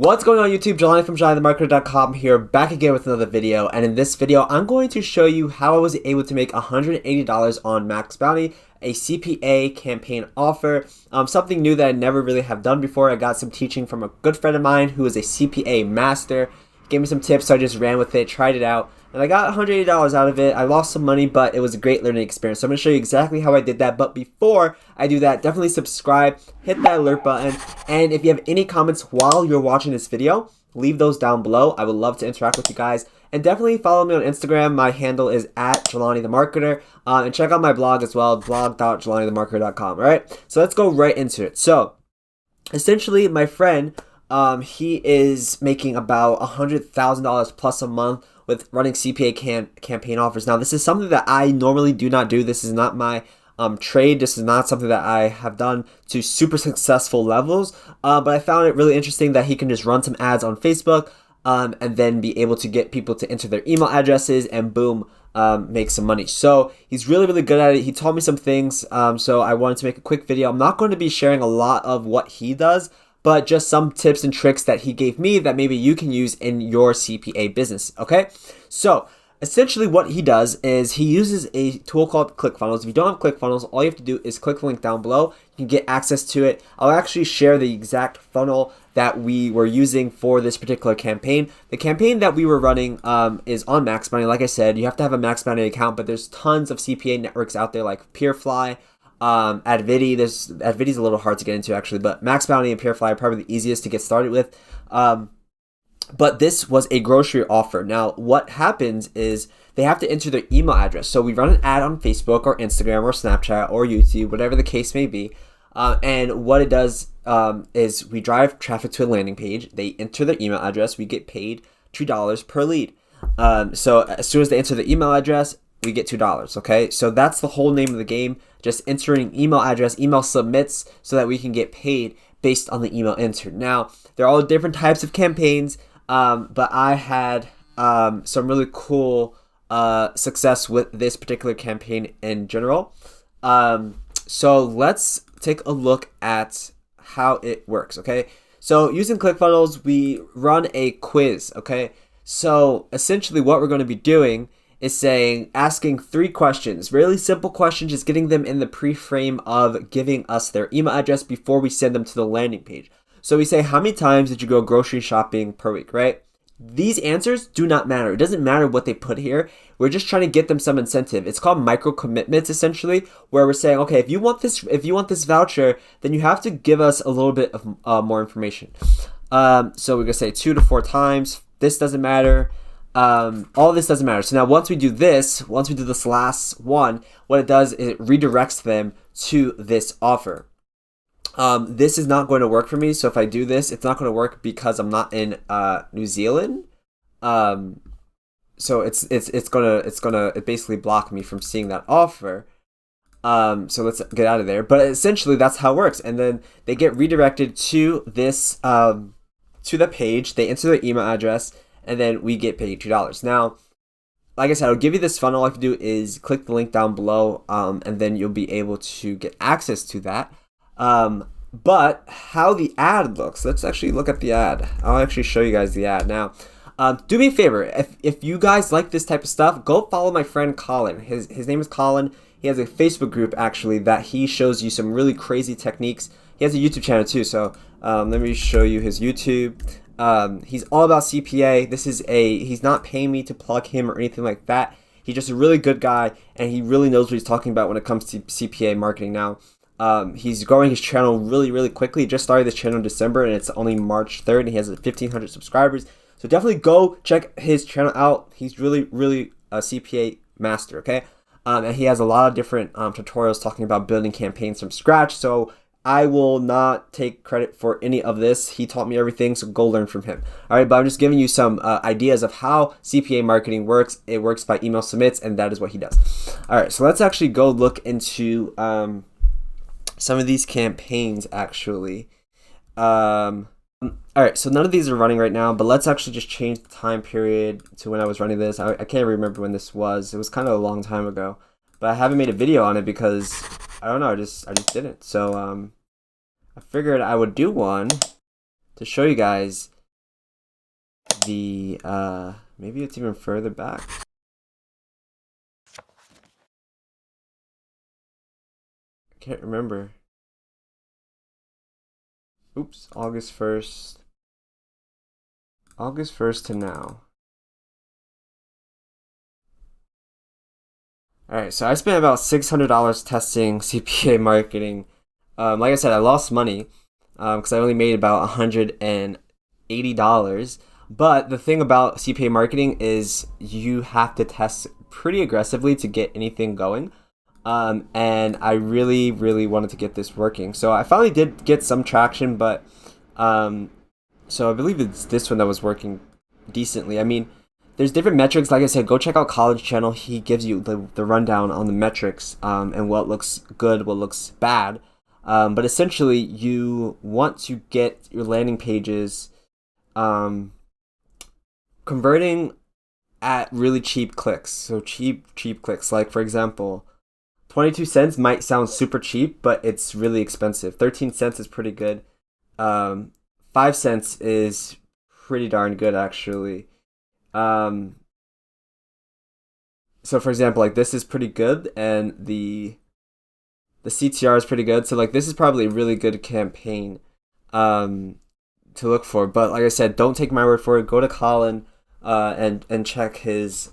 What's going on YouTube? Jelani from JelaniTheMarketer.com here, back again with another video. And in this video, I'm going to show you how I was able to make $180 on MaxBounty, a CPA campaign offer. Something new that I never really have done before. I got some teaching from a good friend of mine who is a CPA master. He gave me some tips, so I just ran with it, tried it out, and I got $180 out of it. I lost some money, but it was a great learning experience. So I'm going to show you exactly how I did that. But before I do that, definitely subscribe, hit that alert button, and if you have any comments while you're watching this video, leave those down below. I would love to interact with you guys. And definitely follow me on Instagram. My handle is @JelaniTheMarketer. And check out my blog as well, blog.JelaniTheMarketer.com. All right, so let's go right into it. So essentially, my friend, he is making about $100,000 plus a month with running CPA campaign offers. Now, this is something that I normally do not do. This is not my trade. This is not something that I have done to super successful levels, but I found it really interesting that he can just run some ads on Facebook and then be able to get people to enter their email addresses and boom, make some money. So he's really good at it. He taught me some things, so I wanted to make a quick video. I'm not going to be sharing a lot of what he does, but just some tips and tricks that he gave me that maybe you can use in your CPA business, okay? So essentially what he does is he uses a tool called ClickFunnels. If you don't have ClickFunnels, all you have to do is click the link down below. You can get access to it. I'll actually share the exact funnel that we were using for this particular campaign. The campaign that we were running is on MaxBounty. Like I said, you have to have a MaxBounty account, but there's tons of CPA networks out there like PeerFly, Advidi. Advidi's a little hard to get into actually, but MaxBounty and PeerFly are probably the easiest to get started with. But this was a grocery offer. Now, what happens is they have to enter their email address. So we run an ad on Facebook or Instagram or Snapchat or YouTube, whatever the case may be. And what it does is we drive traffic to a landing page. They enter their email address. We get paid $2 per lead. So as soon as they enter the email address, we get $2, okay? So that's the whole name of the game, just entering email address, email submits, so that we can get paid based on the email entered. Now, there are all different types of campaigns, but I had some really cool success with this particular campaign in general. So let's take a look at how it works, okay? So using ClickFunnels, we run a quiz, okay? So essentially what we're going to be doing is asking 3 questions, really simple questions, just getting them in the pre-frame of giving us their email address before we send them to the landing page. So we say, how many times did you go grocery shopping per week, right? These answers do not matter. It doesn't matter what they put here. We're just trying to get them some incentive. It's called micro commitments, essentially, where we're saying, okay, if you want this voucher, then you have to give us a little bit of more information. So we're gonna say 2 to 4 times. This doesn't matter. All this doesn't matter. So now once we do this last one, what it does is it redirects them to this offer. This is not going to work for me. So if I do this, it's not going to work because I'm not in New Zealand. So it's gonna basically block me from seeing that offer. So let's get out of there. But essentially that's how it works. And then they get redirected to this to the page. They enter their email address, and then we get paid $2. Now, like I said, I'll give you this funnel. All you have to do is click the link down below, and then you'll be able to get access to that. But how the ad looks, let's actually look at the ad. I'll actually show you guys the ad. Now, do me a favor. If you guys like this type of stuff, go follow my friend Colin. His name is Colin. He has a Facebook group, actually, that he shows you some really crazy techniques. He has a YouTube channel, too. So let me show you his YouTube. He's all about CPA. He's not paying me to plug him or anything like that. He's just a really good guy, and he really knows what he's talking about when it comes to CPA marketing now. He's growing his channel really quickly. He just started this channel in December, and it's only March 3rd, and he has 1,500 subscribers. So definitely go check his channel out. He's really a CPA master, okay? And he has a lot of different tutorials talking about building campaigns from scratch. So I will not take credit for any of this. He taught me everything, so go learn from him. All right, but I'm just giving you some ideas of how CPA marketing works. It works by email submits, and that is what he does. All right, so let's actually go look into some of these campaigns, actually. All right, so none of these are running right now, but let's actually just change the time period to when I was running this. I can't remember when this was. It was kind of a long time ago, but I haven't made a video on it because I don't know. I just didn't. So I figured I would do one to show you guys the maybe it's even further back. I can't remember. Oops, August 1st. August 1st to now. Alright, so I spent about $600 testing CPA marketing. Like I said, I lost money because I only made about $180. But the thing about CPA marketing is you have to test pretty aggressively to get anything going. And I really, really wanted to get this working. So I finally did get some traction, but so I believe it's this one that was working decently. I mean, there's different metrics. Like I said, go check out Colin's channel. He gives you the rundown on the metrics and what looks good, what looks bad. But essentially, you want to get your landing pages converting at really cheap clicks. So cheap clicks. Like for example, 22 cents might sound super cheap, but it's really expensive. 13 cents is pretty good. 5 cents is pretty darn good actually. So for example, like this is pretty good, and the CTR is pretty good. So like this is probably a really good campaign to look for. But like I said, don't take my word for it. Go to Colin and check his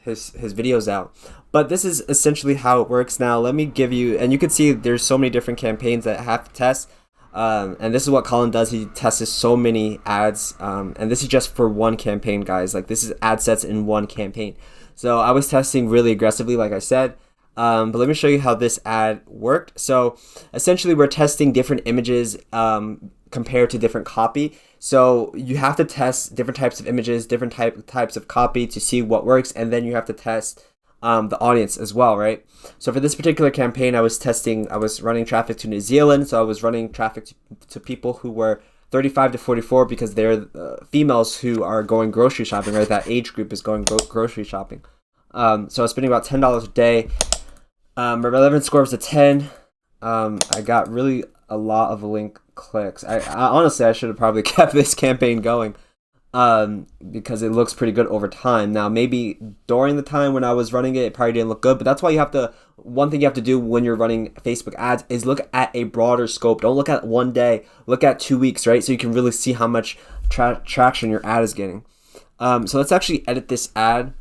videos out. But this is essentially how it works now. Let me give you, and you can see there's so many different campaigns that I have to test. And this is what Colin does. He tests so many ads, and this is just for one campaign, guys. Like this is ad sets in one campaign. So I was testing really aggressively, like I said. But let me show you how this ad worked. So essentially, we're testing different images compared to different copy. So you have to test different types of images, different types of copy to see what works, and then you have to test the audience as well, right? So for this particular campaign, I was running traffic to New Zealand. So I was running traffic to people who were 35 to 44 because they're females who are going grocery shopping, right? That age group is going grocery shopping. So I was spending about $10 a day. My relevance score was a 10. I got really a lot of link clicks. I honestly, I should have probably kept this campaign going. Because it looks pretty good over time. Now, maybe during the time when I was running it, it probably didn't look good, but that's why one thing you have to do when you're running Facebook ads is look at a broader scope. Don't look at one day, look at 2 weeks, right? So you can really see how much traction your ad is getting. So let's actually edit this ad,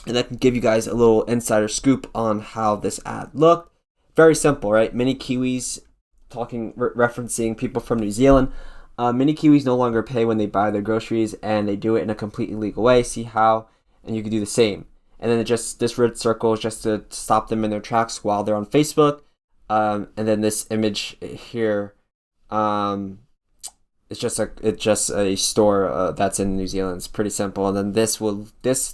and that can give you guys a little insider scoop on how this ad looked. Very simple, right? Mini Kiwis referencing people from New Zealand. Mini Kiwis no longer pay when they buy their groceries, and they do it in a completely legal way. See how? And you can do the same. And then this red circle is just to stop them in their tracks while they're on Facebook. And then this image here, it's just a store that's in New Zealand. It's pretty simple. And then this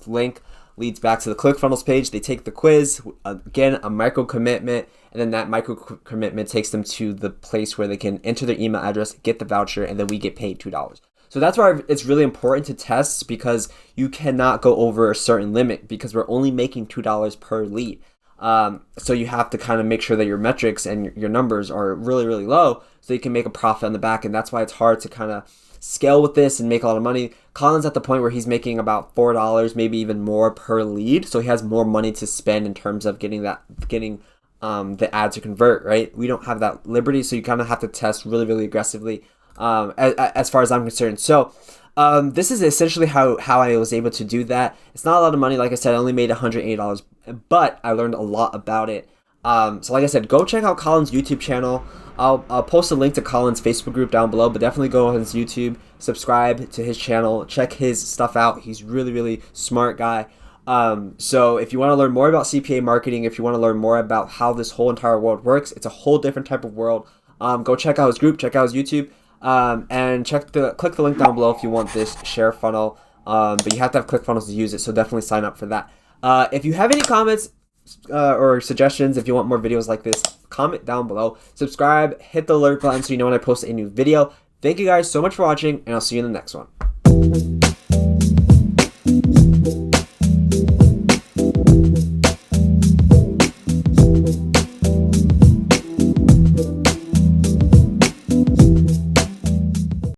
link leads back to the ClickFunnels page. They take the quiz, again, a micro commitment, and then that micro commitment takes them to the place where they can enter their email address, get the voucher, and then we get paid $2. So that's why it's really important to test, because you cannot go over a certain limit because we're only making $2 per lead. So you have to kind of make sure that your metrics and your numbers are really, really low so you can make a profit on the back. And that's why it's hard to kind of scale with this and make a lot of money. Colin's at the point where he's making about $4, maybe even more per lead. So he has more money to spend in terms of getting the ad to convert, right? We don't have that liberty. So you kind of have to test really, really aggressively as far as I'm concerned. So this is essentially how I was able to do that. It's not a lot of money. Like I said, I only made $180, but I learned a lot about it. So like I said, go check out Colin's YouTube channel. I'll post a link to Colin's Facebook group down below, but definitely go on his YouTube, subscribe to his channel, check his stuff out. He's really, really smart guy. So if you want to learn more about CPA marketing, if you want to learn more about how this whole entire world works, it's a whole different type of world. Go check out his group, check out his YouTube, and click the link down below if you want this share funnel. But you have to have ClickFunnels to use it, so definitely sign up for that. If you have any comments or suggestions, if you want more videos like this, comment down below. Subscribe, hit the alert button so you know when I post a new video. Thank you guys so much for watching, and I'll see you in the next one.